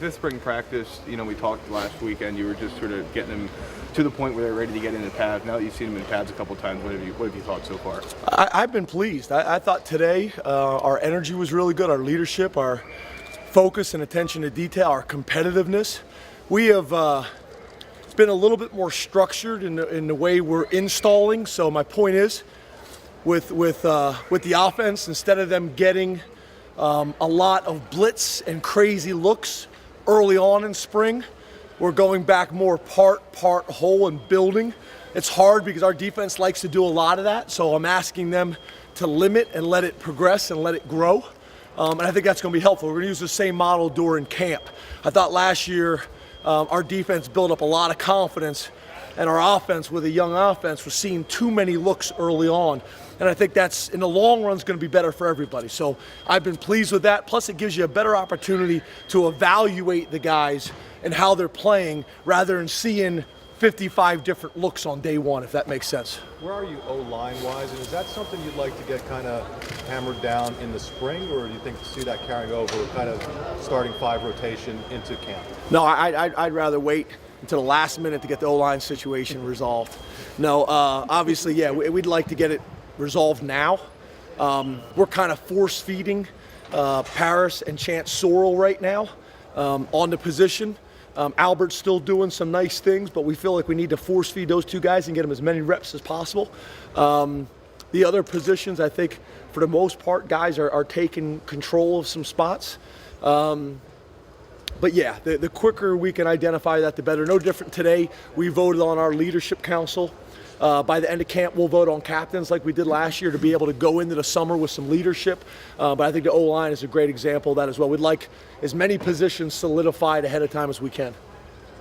this spring practice, we talked last weekend, you were just sort of getting them to the point where they're ready to get into pads. Now that you've seen them in pads a couple times, what have you thought so far? I've been pleased. I thought today our energy was really good, our leadership, our focus and attention to detail, our competitiveness. We have been a little bit more structured in the way we're installing. So my point is, with the offense, instead of them getting a lot of blitz and crazy looks early on in spring, we're going back more part whole and building. It's hard because our defense likes to do a lot of that, so I'm asking them to limit and let it progress and let it grow. And I think that's going to be helpful. We're going to use the same model during camp. I thought last year our defense built up a lot of confidence, and our offense, with a young offense, was seeing too many looks early on. And I think that's, in the long run, is going to be better for everybody. So I've been pleased with that. Plus, it gives you a better opportunity to evaluate the guys and how they're playing rather than seeing 55 different looks on day one, if that makes sense. Where are you O-line wise, and is that something you'd like to get kind of hammered down in the spring, or do you think to see that carrying over, kind of starting 5 rotation into camp? No, I'd rather wait until the last minute to get the O-line situation resolved. No, obviously, yeah, we'd like to get it resolved now. We're kind of force feeding Paris and Chance Sorrell right now on the position. Albert's still doing some nice things, but we feel like we need to force feed those two guys and get them as many reps as possible. The other positions, I think, for the most part, guys are taking control of some spots. But yeah, the quicker we can identify that, the better. No different today. We voted on our leadership council. By the end of camp, we'll vote on captains like we did last year to be able to go into the summer with some leadership. But I think the O-line is a great example of that as well. We'd like as many positions solidified ahead of time as we can.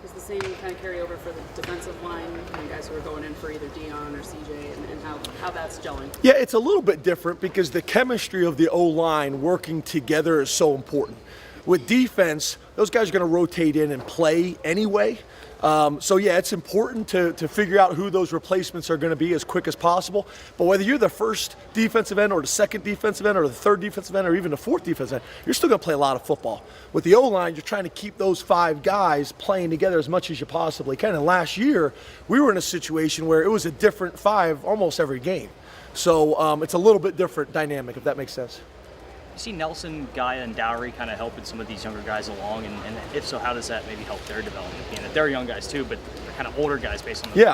Is the same kind of carryover for the defensive line, you guys who are going in for either Dion or CJ, and how that's gelling? Yeah, it's a little bit different because the chemistry of the O-line working together is so important. With defense, those guys are going to rotate in and play anyway. So yeah, it's important to figure out who those replacements are going to be as quick as possible. But whether you're the first defensive end or the second defensive end or the third defensive end or even the fourth defensive end, you're still going to play a lot of football. With the O-line, you're trying to keep those 5 guys playing together as much as you possibly can. And last year, we were in a situation where it was a different 5 almost every game. So it's a little bit different dynamic, if that makes sense. You see Nelson, Gaia, and Dowry kind of helping some of these younger guys along, and if so, how does that maybe help their development? Being that they're young guys too, but they're kind of older guys based on the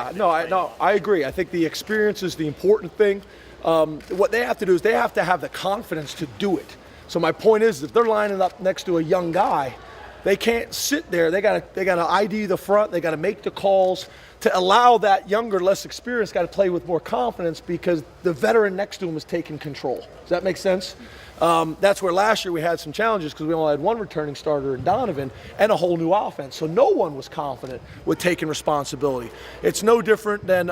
I agree. I think the experience is the important thing. What they have to do is they have to have the confidence to do it. So my point is, if they're lining up next to a young guy, they can't sit there. They got to ID the front. They got to make the calls to allow that younger, less experienced guy to play with more confidence because the veteran next to him is taking control. Does that make sense? That's where last year we had some challenges because we only had one returning starter in Donovan and a whole new offense. So no one was confident with taking responsibility. It's no different than,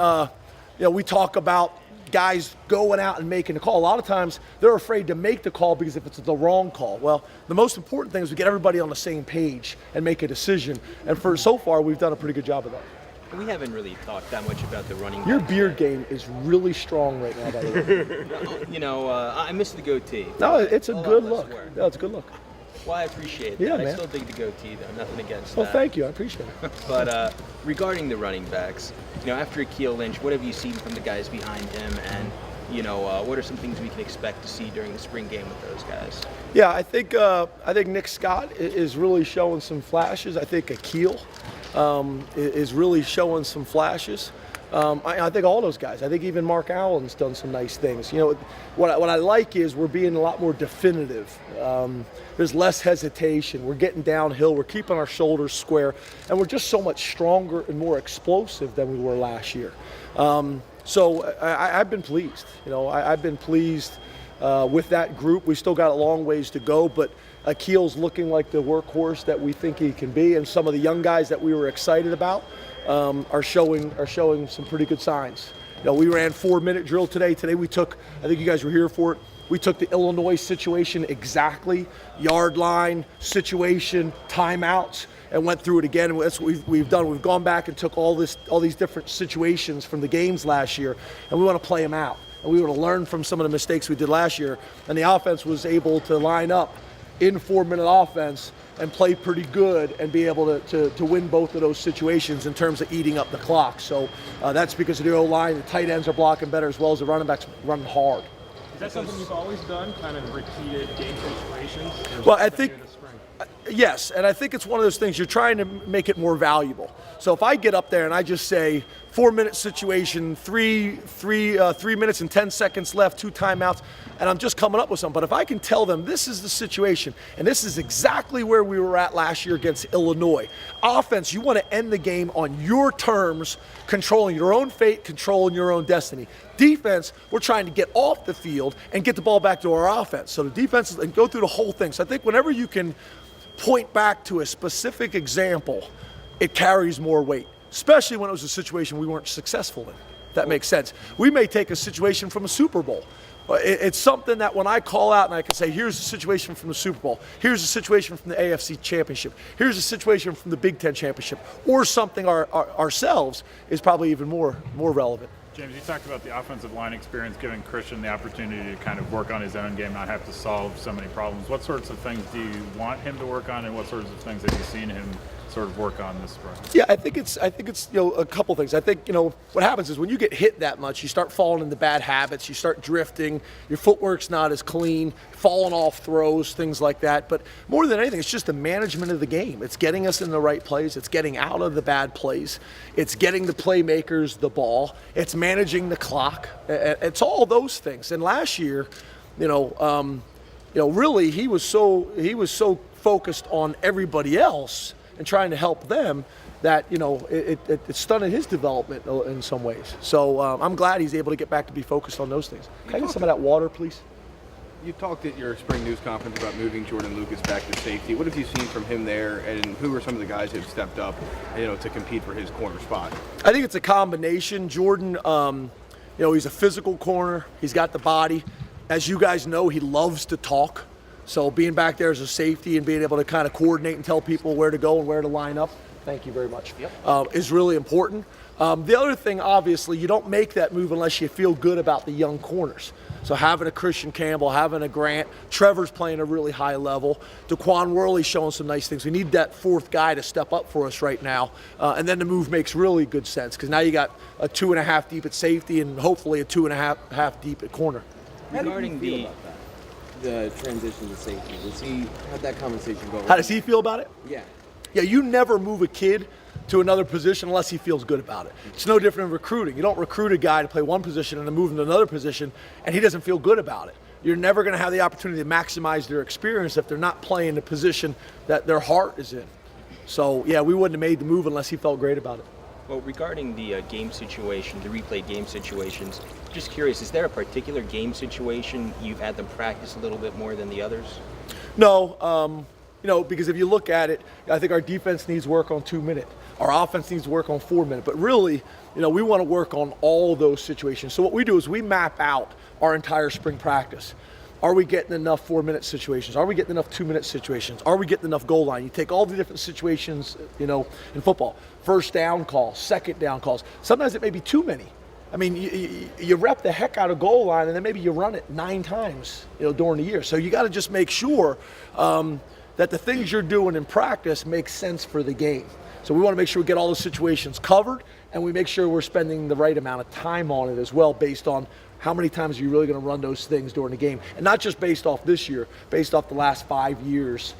we talk about guys going out and making a call. A lot of times they're afraid to make the call because if it's the wrong call. Well, the most important thing is we get everybody on the same page and make a decision. And for so far, we've done a pretty good job of that. We haven't really talked that much about the running. Your beard game is really strong right now, by the way. I miss the goatee. No, it's a good look. No, it's a good look. Well, I appreciate that. Yeah, man. I still dig the goatee, though. Nothing against that. Well, thank you. I appreciate it. But regarding the running backs, after Akeel Lynch, what have you seen from the guys behind him? And, what are some things we can expect to see during the spring game with those guys? Yeah, I think Nick Scott is really showing some flashes. I think Akeel is really showing some flashes. I think all those guys. I think even Mark Allen's done some nice things. What I like is we're being a lot more definitive. There's less hesitation. We're getting downhill. We're keeping our shoulders square, and we're just so much stronger and more explosive than we were last year. So I've been pleased. I've been pleased with that group. We still got a long ways to go, but Akeel's looking like the workhorse that we think he can be, and some of the young guys that we were excited about are showing some pretty good signs. We ran 4-minute drill today. Today we took, I think you guys were here for it, we took the Illinois situation exactly, yard line, situation, timeouts, and went through it again. And that's what we've done. We've gone back and took all these different situations from the games last year, and we want to play them out. And we want to learn from some of the mistakes we did last year. And the offense was able to line up in 4-minute offense and play pretty good and be able to win both of those situations in terms of eating up the clock. So that's because of the O-line. The tight ends are blocking better as well as the running backs running hard. Is that something you've always done, kind of repeated game situations? Well, I think, yes, and I think it's one of those things you're trying to make it more valuable. So if I get up there and I just say 4-minute situation, three minutes and 10 seconds left, 2 timeouts, and I'm just coming up with something. But if I can tell them this is the situation, and this is exactly where we were at last year against Illinois. Offense, you want to end the game on your terms, controlling your own fate, controlling your own destiny. Defense, we're trying to get off the field and get the ball back to our offense. So the defense, and go through the whole thing. So I think whenever you can point back to a specific example, it carries more weight, especially when it was a situation we weren't successful in. That makes sense. We may take a situation from a Super Bowl. It's something that when I call out and I can say, here's the situation from the Super Bowl, here's the situation from the AFC Championship, here's the situation from the Big Ten Championship, or something ourselves is probably even more relevant. James, you talked about the offensive line experience, giving Christian the opportunity to kind of work on his own game, not have to solve so many problems. What sorts of things do you want him to work on, and what sorts of things have you seen him sort of work on this spring? Yeah, I think it's a couple things. I think what happens is when you get hit that much, you start falling into bad habits, you start drifting, your footwork's not as clean, falling off throws, things like that. But more than anything, it's just the management of the game. It's getting us in the right plays, it's getting out of the bad plays, it's getting the playmakers the ball, it's managing the clock. It's all those things. And last year, really he was so focused on everybody else and trying to help them that it stunted his development in some ways. So I'm glad he's able to get back to be focused on those things. Can I get some of that water, please? You talked at your spring news conference about moving Jordan Lucas back to safety. What have you seen from him there, and who are some of the guys who have stepped up, to compete for his corner spot? I think it's a combination. Jordan, he's a physical corner. He's got the body. As you guys know, he loves to talk. So being back there as a safety and being able to kind of coordinate and tell people where to go and where to line up, thank you very much, is really important. The other thing, obviously, you don't make that move unless you feel good about the young corners. So having a Christian Campbell, having a Grant, Trevor's playing a really high level, Daquan Worley's showing some nice things. We need that fourth guy to step up for us right now. And then the move makes really good sense because now you got a 2.5 deep at safety and hopefully a 2.5 deep at corner. Regarding the transition to safety, how'd that conversation go? How does he feel about it? Yeah. Yeah, you never move a kid to another position unless he feels good about it. It's no different in recruiting. You don't recruit a guy to play one position and then move him to another position and he doesn't feel good about it. You're never going to have the opportunity to maximize their experience if they're not playing the position that their heart is in. So, yeah, we wouldn't have made the move unless he felt great about it. Well, regarding the game situation, the replay game situations, just curious, is there a particular game situation you've had them practice a little bit more than the others? No, because if you look at it, I think our defense needs work on 2-minute. Our offense needs to work on 4-minute. But really, we want to work on all those situations. So what we do is we map out our entire spring practice. Are we getting enough 4-minute situations? Are we getting enough 2-minute situations? Are we getting enough goal line? You take all the different situations, in football. First down calls, second down calls. Sometimes it may be too many. I mean, you rep the heck out of goal line, and then maybe you run it 9 times, during the year. So you got to just make sure that the things you're doing in practice make sense for the game. So we want to make sure we get all the situations covered, and we make sure we're spending the right amount of time on it as well, based on how many times are you really going to run those things during the game, and not just based off this year, based off the last 5 years,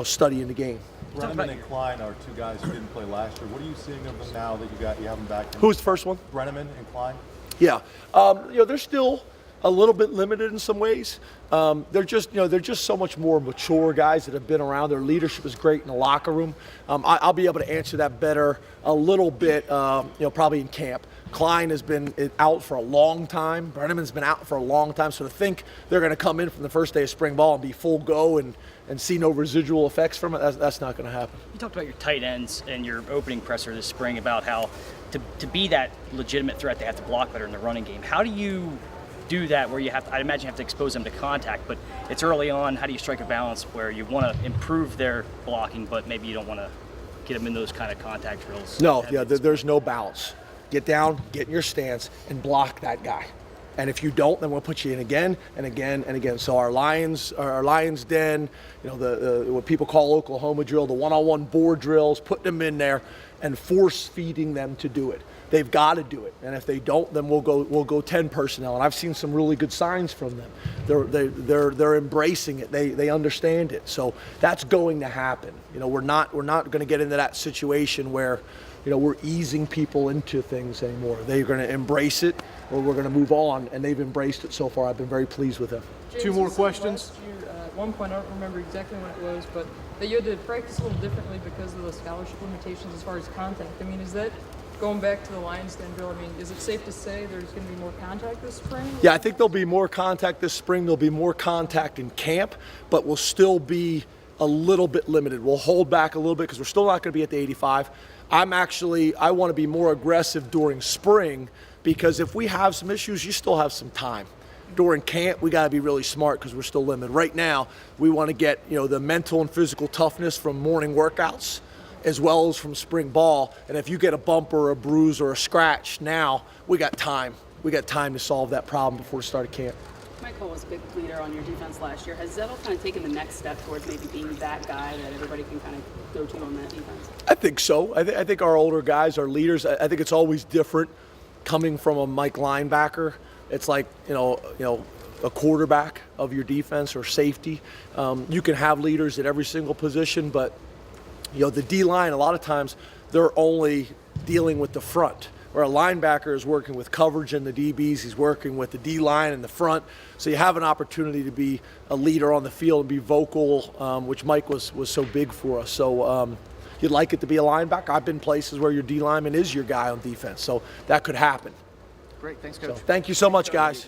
studying the game. Brenneman and Klein are 2 guys who didn't play last year. What are you seeing of them now that you have them back? Who's the first one? Brenneman and Klein. Yeah, they're still a little bit limited in some ways. They're just so much more mature guys that have been around. Their leadership is great in the locker room. I'll be able to answer that better a little bit, probably in camp. Klein has been out for a long time. Brenneman's been out for a long time. So to think they're going to come in from the first day of spring ball and be full go and see no residual effects from it, that's not going to happen. You talked about your tight ends and your opening presser this spring about how to be that legitimate threat, they have to block better in the running game. How do you do that where I imagine you have to expose them to contact, but it's early on? How do you strike a balance where you want to improve their blocking, but maybe you don't want to get them in those kind of contact drills? No, there's no balance. Get down, get in your stance, and block that guy. And if you don't, then we'll put you in again and again and again. So our Lions Den, you know, the what people call Oklahoma drill, the one-on-one board drills, putting them in there and force feeding them to do it. They've got to do it, and if they don't, then we'll go 10 personnel. And I've seen some really good signs from them. They're embracing it. They understand it. So that's going to happen. You know, we're not going to get into that situation where, you know, we're easing people into things anymore. They're going to embrace it, or we're going to move on, and they've embraced it so far. I've been very pleased with them. James, Two more you said questions. last year, at one point, I don't remember exactly when it was, but that you had to practice a little differently because of the scholarship limitations as far as contact. I mean, is that going back to the Lions Den drill? I mean, is it safe to say there's going to be more contact this spring? Yeah, I think there'll be more contact this spring. There'll be more contact in camp, but we'll still be a little bit limited. We'll hold back a little bit because we're still not going to be at the 85. I want to be more aggressive during spring, because if we have some issues, you still have some time. During camp, we got to be really smart because we're still limited. Right now, we want to get, you know, the mental and physical toughness from morning workouts as well as from spring ball. And if you get a bump or a bruise or a scratch now, we got time. We got time to solve that problem before the start of camp. Mike Cole was a big leader on your defense last year. Has Zettel kind of taken the next step towards maybe being that guy that everybody can kind of go to on that defense? I think so. I think our older guys are leaders. I think it's always different coming from a Mike linebacker. It's like, you know, a quarterback of your defense or safety. You can have leaders at every single position, but, you know, the D-line, a lot of times they're only dealing with the front, where a linebacker is working with coverage in the DBs, he's working with the D-line in the front. So you have an opportunity to be a leader on the field and be vocal, which Mike was so big for us. So you'd like it to be a linebacker. I've been places where your D lineman is your guy on defense, so that could happen. Great, thanks, So Coach. thank you so much, guys.